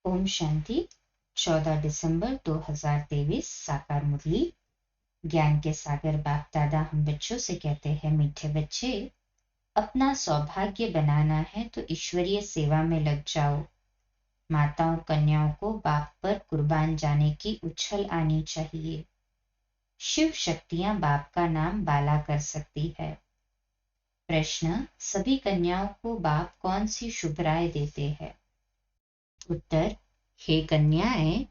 ओम शांति। 14 दिसंबर 2023 साकार मुरली। ज्ञान के सागर बाप दादा हम बच्चों से कहते हैं, मीठे बच्चे, अपना सौभाग्य बनाना है तो ईश्वरीय सेवा में लग जाओ। माताओं कन्याओं को बाप पर कुर्बान जाने की उछल आनी चाहिए। शिव शक्तियां बाप का नाम बाला कर सकती है। प्रश्न: सभी कन्याओं को बाप कौन सी शुभ राय देते हैं? उत्तर: हे कन्याएं,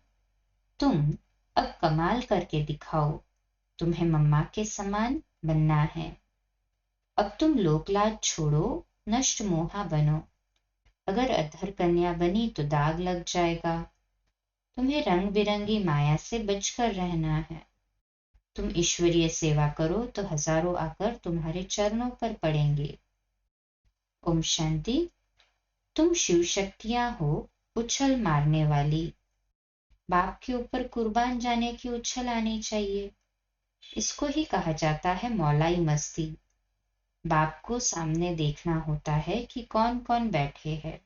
तुम अब कमाल करके दिखाओ। तुम्हें मम्मा के समान बनना है। अब तुम लोकलाज छोड़ो, नष्ट मोहा बनो। अगर अधर कन्या बनी तो दाग लग जाएगा। तुम्हें रंग बिरंगी माया से बचकर रहना है। तुम ईश्वरीय सेवा करो तो हजारों आकर तुम्हारे चरणों पर पड़ेंगे। ओम शांति। तुम शिव शक्तियां हो, उछल मारने वाली। बाप के ऊपर कुर्बान जाने की उछल आनी चाहिए। इसको ही कहा जाता है मौलाई मस्ती। बाप को सामने देखना होता है कि कौन कौन बैठे हैं।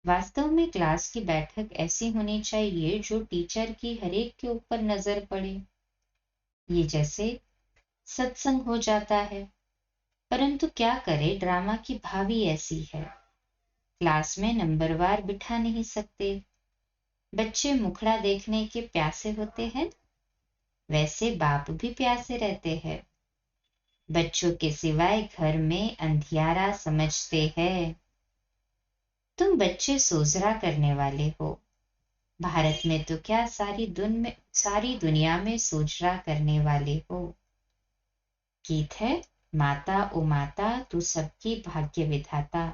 वास्तव में क्लास की बैठक ऐसी होनी चाहिए जो टीचर की हरेक के ऊपर नजर पड़े। ये जैसे सत्संग हो जाता है, परंतु क्या करे, ड्रामा की भावी ऐसी है। क्लास में नंबरवार बिठा नहीं सकते। बच्चे मुखड़ा देखने के प्यासे होते हैं, वैसे बाप भी प्यासे रहते हैं। बच्चों के सिवाय घर में अंधियारा समझते हैं। तुम बच्चे सोजरा करने वाले हो। भारत में तो क्या, सारी दुनिया में सोजरा करने वाले हो। गीत है, माता ओ माता तू सबकी भाग्य विधाता।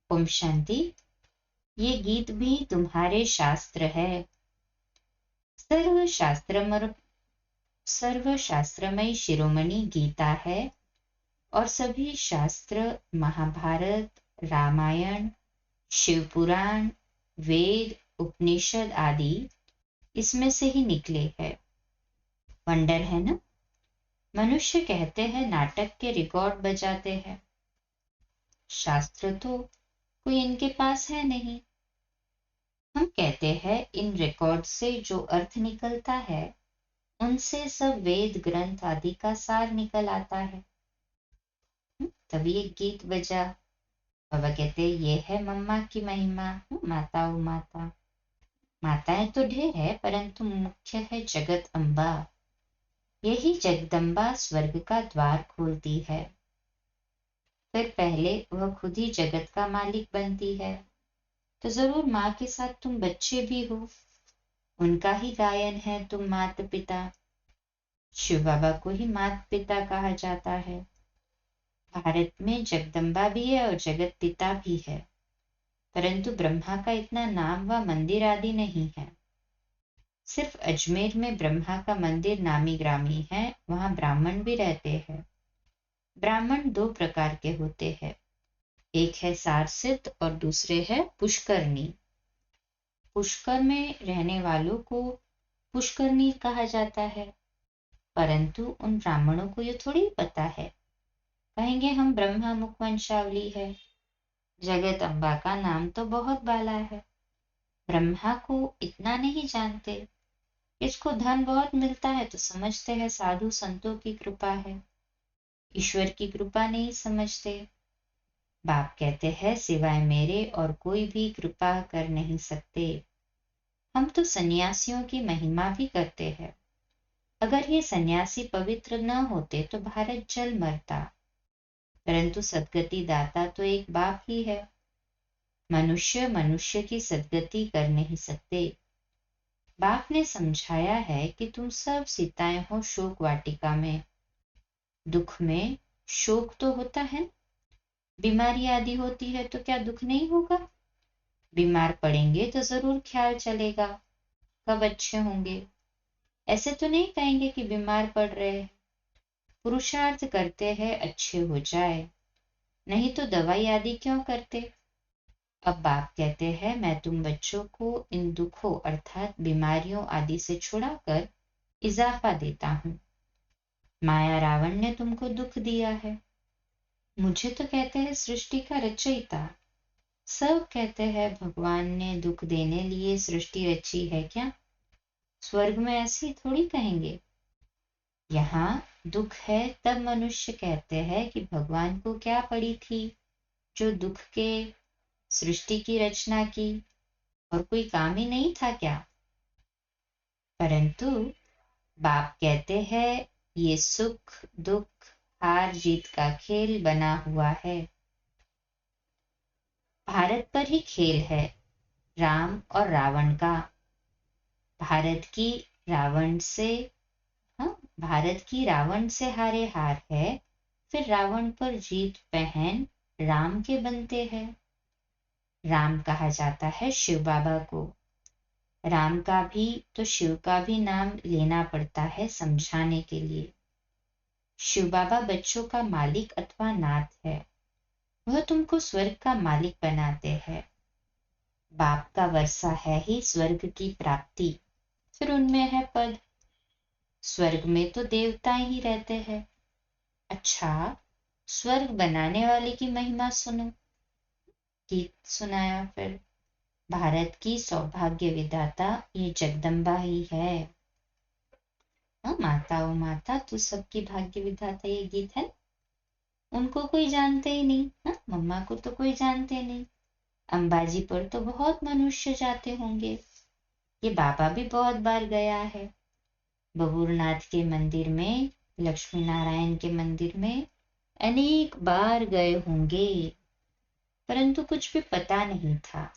ओम शांति। ये गीत भी तुम्हारे शास्त्र है। सर्वशास्त्रमय शिरोमणि गीता है और सभी शास्त्र, महाभारत, रामायण, शिव पुराण, वेद, उपनिषद आदि इसमें से ही निकले हैं। वंडर है ना? मनुष्य कहते हैं नाटक के रिकॉर्ड बजाते हैं। शास्त्र तो कोई इनके पास है नहीं। हम कहते हैं इन रिकॉर्ड से जो अर्थ निकलता है, उनसे सब वेद ग्रंथ आदि का सार निकल आता है। तभी एक गीत बजा। बाबा कहते ये है मम्मा की महिमा। माता ओ माता। माताएं तो ढेर है, परंतु मुख्य है जगत अम्बा। यही जगदम्बा स्वर्ग का द्वार खोलती है। फिर पहले वह खुद ही जगत का मालिक बनती है, तो जरूर माँ के साथ तुम बच्चे भी हो। उनका ही गायन है तुम माता पिता। शिव बाबा को ही माता पिता कहा जाता है। भारत में जगदम्बा भी है और जगत पिता भी है, परंतु ब्रह्मा का इतना नाम व मंदिर आदि नहीं है। सिर्फ अजमेर में ब्रह्मा का मंदिर नामी ग्रामी है, वहां ब्राह्मण भी रहते हैं। ब्राह्मण दो प्रकार के होते हैं, एक है सारसिद्ध और दूसरे है पुष्करणी। पुष्कर में रहने वालों को पुष्करणी कहा जाता है, परंतु उन ब्राह्मणों को ये थोड़ी पता है। कहेंगे हम ब्रह्मा मुख वंशावली है, जगत अम्बा का नाम तो बहुत बाला है। ब्रह्मा को इतना नहीं जानते। इसको धन बहुत मिलता है तो समझते हैं साधु संतों की कृपा है, ईश्वर की कृपा नहीं समझते। बाप कहते हैं सिवाय मेरे और कोई भी कृपा कर नहीं सकते। हम तो सन्यासियों की महिमा भी करते हैं। अगर ये सन्यासी पवित्र न होते तो भारत जल मरता, परंतु सदगति दाता तो एक बाप ही है। मनुष्य की सदगति कर नहीं सकते। बाप ने समझाया है कि तुम सब सीताएं हो शोक वाटिका में। दुख में शोक तो होता है, बीमारी आदि होती है तो क्या दुख नहीं होगा? बीमार पड़ेंगे तो जरूर ख्याल चलेगा कब अच्छे होंगे। ऐसे तो नहीं कहेंगे कि बीमार पड़ रहे हैं। पुरुषार्थ करते हैं अच्छे हो जाए, नहीं तो दवाई आदि क्यों करते। अब बाप कहते हैं मैं तुम बच्चों को इन दुखों अर्थात बीमारियों आदि से छुड़ाकर इजाफा देता हूँ। माया रावण ने तुमको दुख दिया है। मुझे तो कहते हैं सृष्टि का रचयिता, सब कहते हैं भगवान ने दुख देने लिए सृष्टि रची है क्या? स्वर्ग में ऐसे ही थोड़ी कहेंगे। यहाँ दुख है तब मनुष्य कहते हैं कि भगवान को क्या पड़ी थी जो दुख के सृष्टि की रचना की, और कोई काम ही नहीं था क्या? परंतु बाप कहते हैं ये सुख दुख हार जीत का खेल बना हुआ है। भारत पर ही खेल है राम और रावण का। भारत की रावण से हाँ, भारत की रावण से हारे हार है, फिर रावण पर जीत पहन राम के बनते हैं। राम कहा जाता है शिव बाबा को। राम का भी तो शिव का भी नाम लेना पड़ता है समझाने के लिए। शिव बाबा बच्चों का मालिक अथवा नाथ है। वह तुमको स्वर्ग का मालिक बनाते हैं। बाप का वर्षा है ही स्वर्ग की प्राप्ति, फिर उनमें है पद। स्वर्ग में तो देवता ही रहते हैं। अच्छा, स्वर्ग बनाने वाले की महिमा सुनो। गीत सुनाया फिर। भारत की सौभाग्य विधाता ये जगदम्बा ही है। हाँ, माता ओ माता तू सबकी भाग्य विधाता, ये गीत है। उनको कोई जानते ही नहीं। हाँ, मम्मा को तो कोई जानते नहीं। अंबाजी पर तो बहुत मनुष्य जाते होंगे। ये बाबा भी बहुत बार गया है। बबूरनाथ के मंदिर में, लक्ष्मी नारायण के मंदिर में अनेक बार गए होंगे, परंतु कुछ भी पता नहीं था।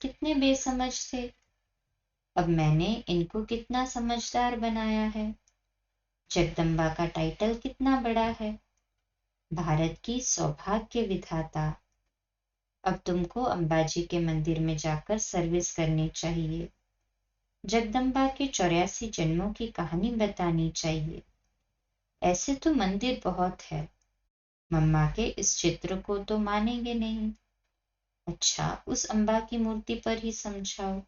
कितने बेसमझ थे। अब मैंने इनको कितना समझदार बनाया है। जगदम्बा का टाइटल कितना बड़ा है, भारत की सौभाग्य विधाता। अब तुमको अंबाजी के मंदिर में जाकर सर्विस करनी चाहिए। जगदम्बा के 84 जन्मों की कहानी बतानी चाहिए। ऐसे तो मंदिर बहुत है। मम्मा के इस चित्र को तो मानेंगे नहीं। अच्छा, उस अम्बा की मूर्ति पर ही समझाओ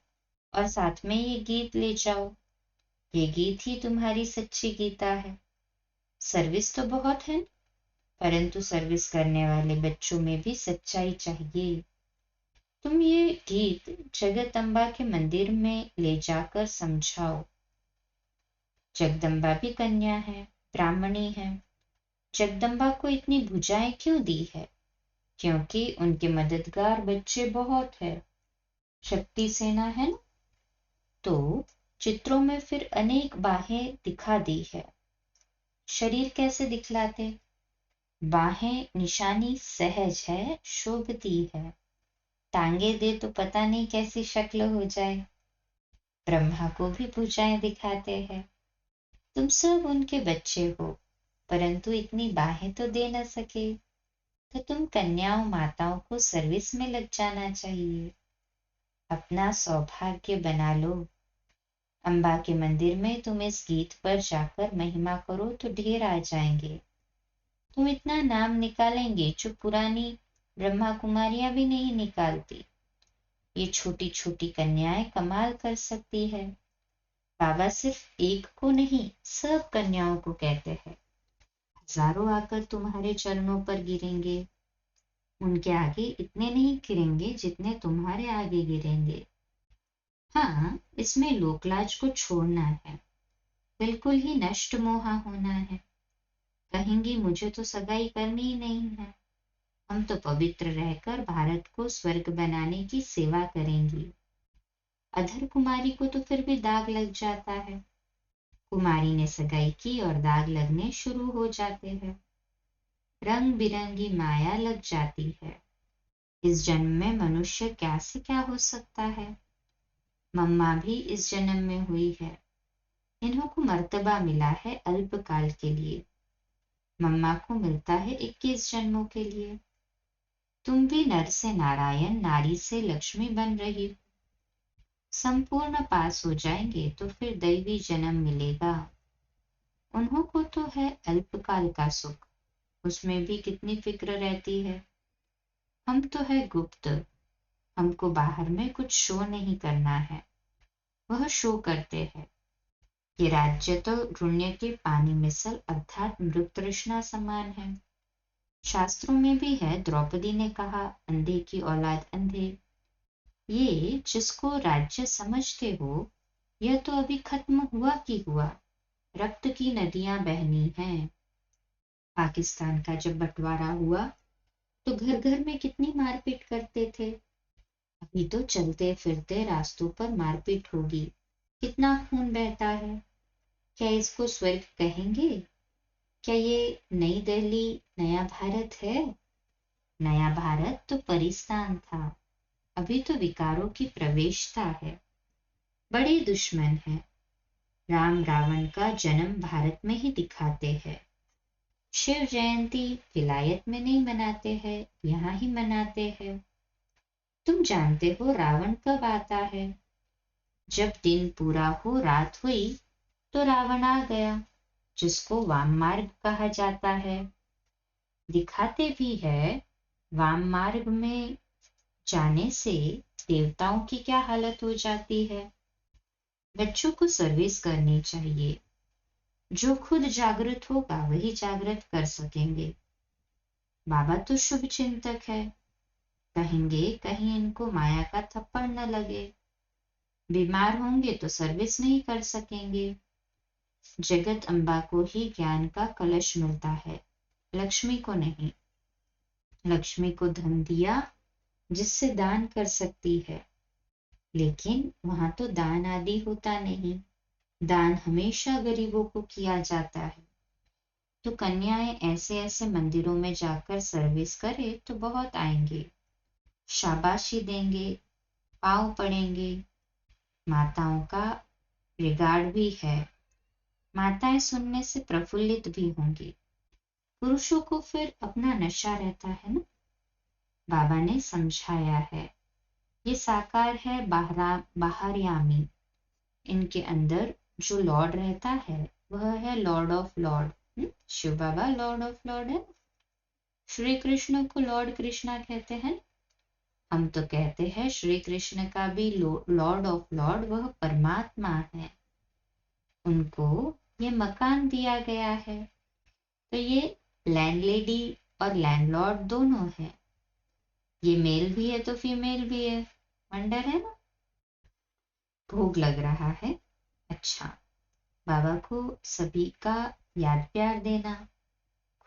और साथ में ये गीत ले जाओ। ये गीत ही तुम्हारी सच्ची गीता है। सर्विस तो बहुत है, परंतु सर्विस करने वाले बच्चों में भी सच्चाई चाहिए। तुम ये गीत जगदम्बा के मंदिर में ले जाकर समझाओ। जगदम्बा भी कन्या है, ब्राह्मणी है। जगदम्बा को इतनी भुजाएं क्यों दी है? क्योंकि उनके मददगार बच्चे बहुत है। शक्ति सेना है ना। तो चित्रों में फिर अनेक बाहें दिखा दी है। शरीर कैसे दिखलाते? बाहें निशानी सहज है, शोभती है। टांगे दे तो पता नहीं कैसी शक्ल हो जाए। ब्रह्मा को भी भुजाएं दिखाते हैं। तुम सब उनके बच्चे हो, परंतु इतनी बाहें तो दे न सके। तो तुम कन्याओं माताओं को सर्विस में लग जाना चाहिए। अपना सौभाग्य बना लो। अम्बा के मंदिर में तुम इस गीत पर जाकर महिमा करो तो ढेर आ जाएंगे। तुम इतना नाम निकालेंगे जो पुरानी ब्रह्मा कुमारियां भी नहीं निकालती। ये छोटी छोटी कन्याएं कमाल कर सकती है। बाबा सिर्फ एक को नहीं, सब कन्याओं को कहते हैं। हजारों आकर तुम्हारे चरणों पर गिरेंगे। उनके आगे इतने नहीं गिरेंगे जितने तुम्हारे आगे गिरेंगे। हाँ, इसमें लोकलाज को छोड़ना है। बिल्कुल ही नष्ट मोहा होना है। कहेंगी मुझे तो सगाई करनी ही नहीं है। हम तो पवित्र रहकर भारत को स्वर्ग बनाने की सेवा करेंगी। अधर कुमारी को तो फिर भी दाग लग जाता है। कुमारी ने सगाई की और दाग लगने शुरू हो जाते हैं। रंग बिरंगी माया लग जाती है। इस जन्म में मनुष्य क्या से क्या हो सकता है। मम्मा भी इस जन्म में हुई है। इन्हों को मर्तबा मिला है अल्पकाल के लिए। मम्मा को मिलता है 21 जन्मों के लिए। तुम भी नर से नारायण, नारी से लक्ष्मी बन रही हो। संपूर्ण पास हो जाएंगे तो फिर दैवी जन्म मिलेगा। उन्हों को तो है अल्पकाल का सुख, उसमें भी कितनी फिक्र रहती है। हम तो है गुप्त। हमको बाहर में कुछ शो नहीं करना है। वह शो करते हैं। ये राज्य तो ऋण्य के पानी मिसल अर्थात मृग तृष्णा समान है। शास्त्रों में भी है, द्रौपदी ने कहा, अंधे की औलाद अंधे। ये जिसको राज्य समझते हो, यह तो अभी खत्म हुआ की हुआ, रक्त की नदियां बहनी हैं। पाकिस्तान का जब बंटवारा हुआ तो घर घर में कितनी मारपीट करते थे। अभी तो चलते फिरते रास्तों पर मारपीट होगी, कितना खून बहता है। क्या इसको स्वर्ग कहेंगे? क्या ये नई दिल्ली नया भारत है? नया भारत तो परिस्तान था, अभी तो विकारों की प्रवेशता है। बड़े दुश्मन हैं। राम रावण का जन्म भारत में ही दिखाते हैं। शिव जयंती विलायत में नहीं मनाते हैं, यहाँ ही मनाते हैं। तुम जानते हो रावण कब आता है? जब दिन पूरा हो रात हुई तो रावण आ गया, जिसको वाम मार्ग कहा जाता है। दिखाते भी है, वाम मार्ग में जाने से देवताओं की क्या हालत हो जाती है। बच्चों को सर्विस करनी चाहिए। जो खुद जागृत होगा वही जागृत कर सकेंगे। बाबा तो शुभ चिंतक है, कहेंगे कहीं इनको माया का थप्पड़ न लगे। बीमार होंगे तो सर्विस नहीं कर सकेंगे। जगत अम्बा को ही ज्ञान का कलश मिलता है, लक्ष्मी को नहीं। लक्ष्मी को धन दिया जिससे दान कर सकती है, लेकिन वहां तो दान आदि होता नहीं। दान हमेशा गरीबों को किया जाता है। तो कन्याएं ऐसे ऐसे मंदिरों में जाकर सर्विस करे तो बहुत आएंगे, शाबाशी देंगे, पाँव पड़ेंगे। माताओं का रिगार्ड भी है, माताएं सुनने से प्रफुल्लित भी होंगी। पुरुषों को फिर अपना नशा रहता है ना। बाबा ने समझाया है, ये साकार है बाहरयामी। इनके अंदर जो लॉर्ड रहता है वह है lord of lord. Shiv Baba lord of lord है। श्री कृष्ण को लॉर्ड कृष्णा कहते हैं। हम तो कहते हैं श्री कृष्ण का भी लॉर्ड ऑफ लॉर्ड वह परमात्मा है। उनको ये मकान दिया गया है, तो ये लैंडलेडी और लैंडलॉर्ड दोनों है। ये मेल भी है तो फीमेल भी है। वंडर है ना। भोग लग रहा है। अच्छा, बाबा को सभी का याद प्यार देना,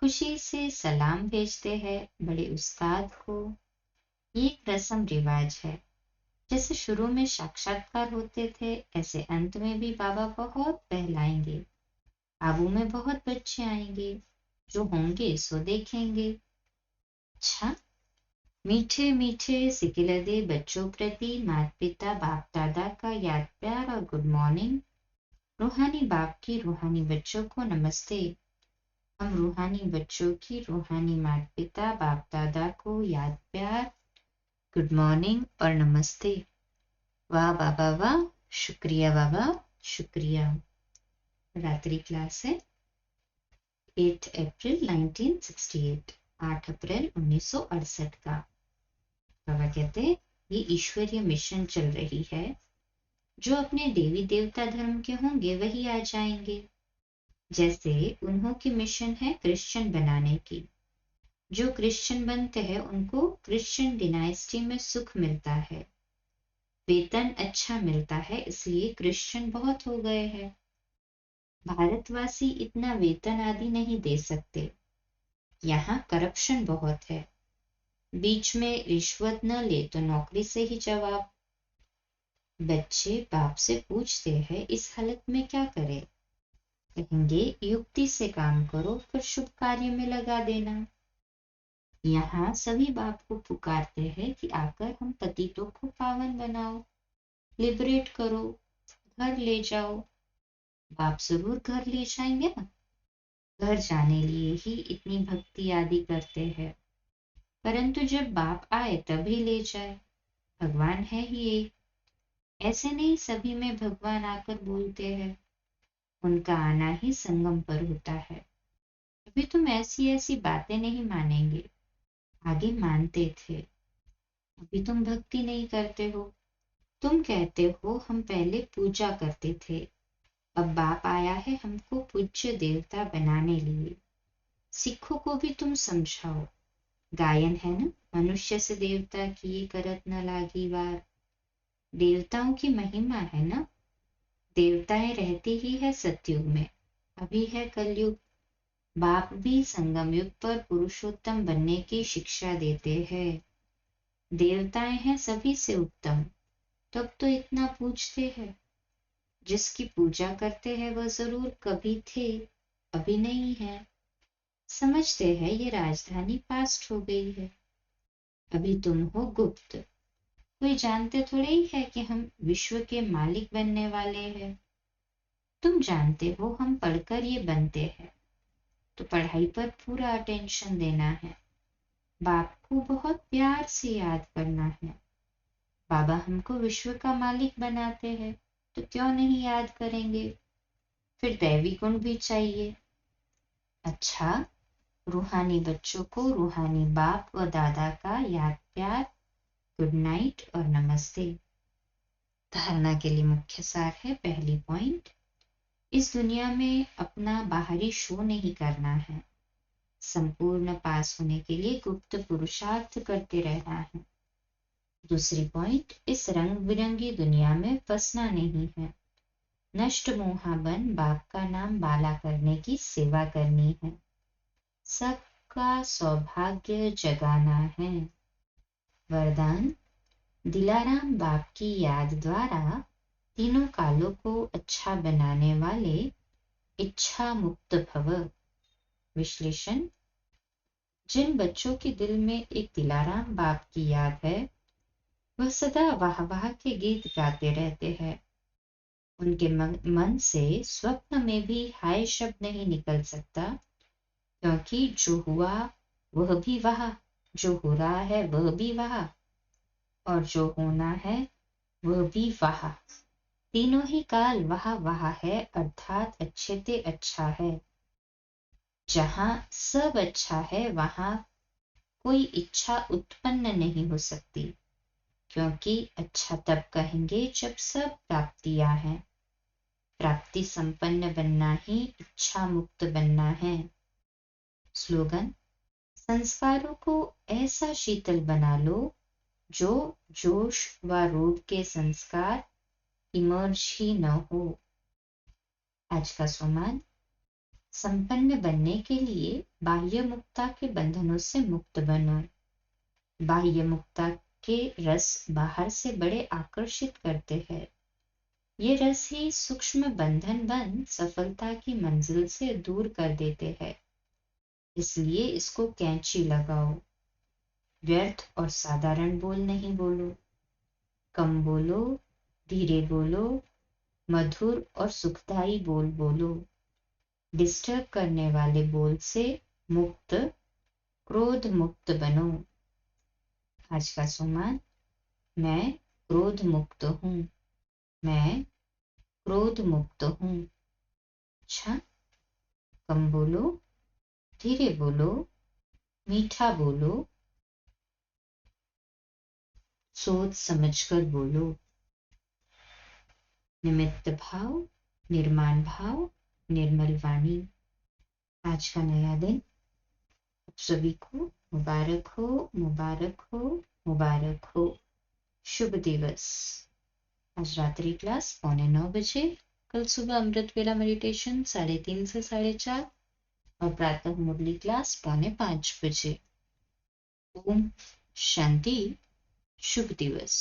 खुशी से सलाम भेजते हैं बड़े उस्ताद को। ये एक रस्म रिवाज है। जैसे शुरू में साक्षात्कार होते थे, ऐसे अंत में भी बाबा बहुत बहलाएंगे। आबू में बहुत बच्चे आएंगे, जो होंगे सो देखेंगे। अच्छा, मीठे मीठे सिकिलदे बच्चों प्रति माता पिता बाप दादा का याद प्यार और गुड मॉर्निंग। रूहानी बाप की रूहानी बच्चों को नमस्ते। हम रूहानी बच्चों की रूहानी माता पिता बाप दादा को याद प्यार, गुड मॉर्निंग और नमस्ते। वाह बाबा वाह, शुक्रिया बाबा शुक्रिया। रात्रि क्लास है 8 अप्रैल 1968, 8 अप्रैल 1968 का। बाबा कहते हैं ये ईश्वरीय मिशन चल रही है। जो अपने देवी देवता धर्म के होंगे वही आ जाएंगे। जैसे उन्हों की मिशन है क्रिश्चियन बनाने की। जो क्रिश्चियन बनते हैं उनको क्रिश्चियन डिनाइस्टी में सुख मिलता है, वेतन अच्छा मिलता है, इसलिए क्रिश्चियन बहुत हो गए हैं। भारतवासी इतना वेतन आदि नहीं दे सकते। यहाँ करप्शन बहुत है। बीच में रिश्वत न ले तो नौकरी से ही जवाब। बच्चे बाप से पूछते हैं इस हालत में क्या करें? कहेंगे युक्ति से काम करो, फिर शुभ कार्य में लगा देना। यहाँ सभी बाप को पुकारते हैं कि आकर हम पतितों को पावन बनाओ, लिबरेट करो, घर ले जाओ। बाप जरूर घर ले जाएंगे ना। घर जाने लिए ही इतनी भक्ति आदि करते हैं, परंतु जब बाप आए तभी ले जाए। भगवान है ही एक, ऐसे नहीं सभी में भगवान आकर बोलते हैं। उनका आना ही संगम पर होता है। अभी तुम ऐसी ऐसी बातें नहीं मानेंगे, आगे मानते थे। अभी तुम भक्ति नहीं करते हो। तुम कहते हो हम पहले पूजा करते थे, अब बाप आया है हमको पूज्य देवता बनाने लिए। सिखों को भी तुम समझाओ। गायन है ना, मनुष्य से देवता किए करत न लागी वार। देवताओं की महिमा है ना, देवताएं रहती ही है सतयुग में, अभी है कलयुग। बाप भी संगम युग पर पुरुषोत्तम बनने की शिक्षा देते हैं। देवताएं हैं सभी से उत्तम, तब तो इतना पूछते हैं। जिसकी पूजा करते हैं वह जरूर कभी थे, अभी नहीं है। समझते हैं ये राजधानी पास्ट हो गई है, अभी तुम हो गुप्त। कोई जानते थोड़े ही है कि हम विश्व के मालिक बनने वाले हैं। तुम जानते हो हम पढ़कर ये बनते हैं, तो पढ़ाई पर पूरा अटेंशन देना है। बाप को बहुत प्यार से याद करना है। बाबा हमको विश्व का मालिक बनाते हैं, तो क्यों नहीं याद करेंगे। फिर दैवी गुण भी चाहिए। अच्छा, रूहानी बच्चों को रूहानी बाप व दादा का याद प्यार, गुड नाइट और नमस्ते। धारणा के लिए मुख्य सार है। पहली पॉइंट, इस दुनिया में अपना बाहरी शो नहीं करना है। संपूर्ण पास होने के लिए गुप्त पुरुषार्थ करते रहना है। दूसरी पॉइंट, इस रंग बिरंगी दुनिया में फंसना नहीं है। नष्ट मोहाबन बाप का नाम बाला करने की सेवा करनी है। सबका सौभाग्य जगाना है। वरदान, दिलाराम बाप की याद द्वारा तीनों कालों को अच्छा बनाने वाले इच्छा मुक्त भव। विश्लेषण, जिन बच्चों के दिल में एक दिलाराम बाप की याद है, वह सदा वाह वाह के गीत गाते रहते हैं। उनके मन से स्वप्न में भी हाय शब्द नहीं निकल सकता, क्योंकि जो हुआ वह भी वाह, जो हो रहा है वह भी वाह, और जो होना है वह भी वाह। तीनों ही काल वाह वाह है, अर्थात अच्छे ते अच्छा है। जहां सब अच्छा है वहां कोई इच्छा उत्पन्न नहीं हो सकती, क्योंकि अच्छा तब कहेंगे जब सब प्राप्तियां हैं। प्राप्ति संपन्न बनना ही इच्छा मुक्त बनना है। स्लोगन, संस्कारों को ऐसा शीतल बना लो जो जोश व रोध के संस्कार इमर्ज ही न हो। आज का सोमान, संपन्न बनने के लिए बाह्य मुक्ता के बंधनों से मुक्त बनो। बाह्य मुक्ता के रस बाहर से बड़े आकर्षित करते हैं। ये रस ही सूक्ष्म बंधन बन सफलता की मंजिल से दूर कर देते हैं। इसलिए इसको कैंची लगाओ। व्यर्थ और साधारण बोल नहीं बोलो। कम बोलो, धीरे बोलो, मधुर और सुखदायी बोल बोलो। डिस्टर्ब करने वाले बोल से मुक्त, क्रोध मुक्त बनो। आज का सुमान, मैं क्रोध मुक्त हूँ, मैं क्रोध मुक्त हूँ। अच्छा, कम बोलो, धीरे बोलो, मीठा बोलो, सोच समझकर बोलो। निमित्त भाव, निर्माण भाव, निर्मल वाणी। आज का नया दिन आप सभी को मुबारक हो, मुबारक हो, मुबारक हो। शुभ दिवस। आज रात्रि क्लास 9:45 बजे, कल सुबह अमृत वेला मेडिटेशन 3:30 से 4:30 और प्रातः मुरली क्लास 4:45 बजे। ओम शांति। शुभ दिवस।